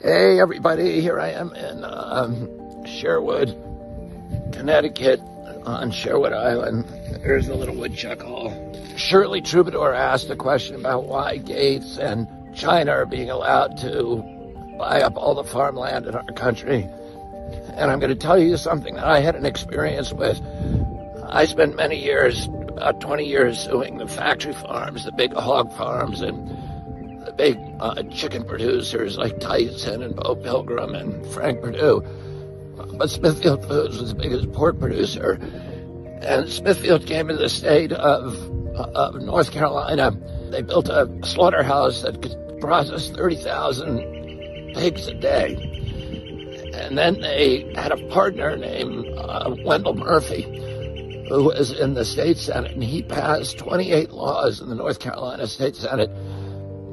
Hey everybody, here I am in Sherwood, Connecticut, on Sherwood Island. There's the little woodchuck hall. Shirley Troubadour asked a question about why Gates and China are being allowed to buy up all the farmland in our country. And I'm going to tell you something that I had an experience with. I spent many years, about 20 years, suing the factory farms, the big hog farms, and the big chicken producers like Tyson and Bo Pilgrim and Frank Perdue. But Smithfield Foods was the biggest pork producer. And Smithfield came to the state of North Carolina. They built a slaughterhouse that could process 30,000 pigs a day. And then they had a partner named Wendell Murphy, who was in the state Senate, and he passed 28 laws in the North Carolina State Senate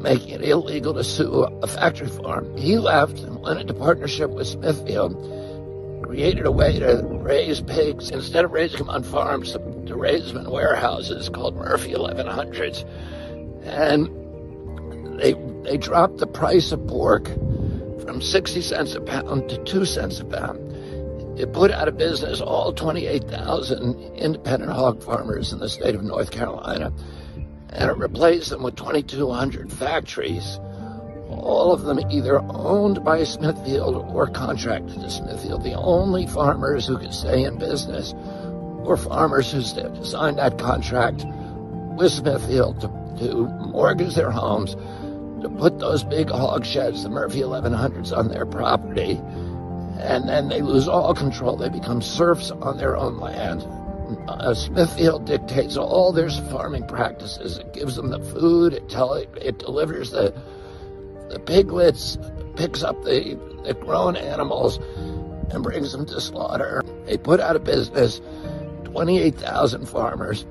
making it illegal to sue a factory farm. He left and went into partnership with Smithfield, created a way to raise pigs, instead of raising them on farms, to raise them in warehouses called Murphy 1100s. And they dropped the price of pork from 60 cents a pound to 2 cents a pound. It put out of business all 28,000 independent hog farmers in the state of North Carolina, and it replaced them with 2,200 factories, all of them either owned by Smithfield or contracted to Smithfield. The only farmers who could stay in business were farmers who signed that contract with Smithfield to mortgage their homes, to put those big hog sheds, the Murphy 1100s, on their property, and then they lose all control. They become serfs on their own land. Smithfield dictates all their farming practices. It gives them the food, it delivers the piglets, picks up the grown animals and brings them to slaughter. They put out of business 28,000 farmers,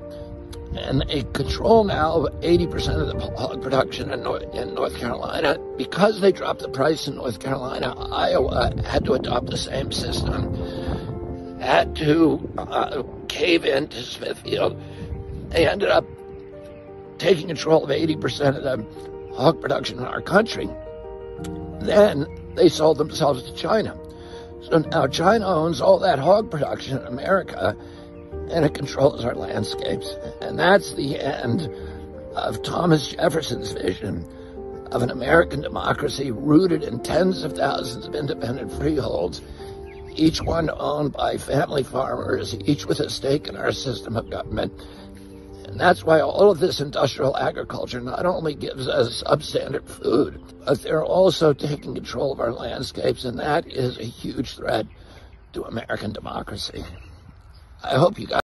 and they control now 80% of the hog production in North Carolina. Because they dropped the price in North Carolina, Iowa had to adopt the same system, had to cave into Smithfield. They ended up taking control of 80% of the hog production in our country. Then they sold themselves to China. So now China owns all that hog production in America, and it controls our landscapes. And that's the end of Thomas Jefferson's vision of an American democracy rooted in tens of thousands of independent freeholds, each one owned by family farmers, each with a stake in our system of government. And that's why all of this industrial agriculture not only gives us substandard food, but they're also taking control of our landscapes, and that is a huge threat to American democracy. I hope you guys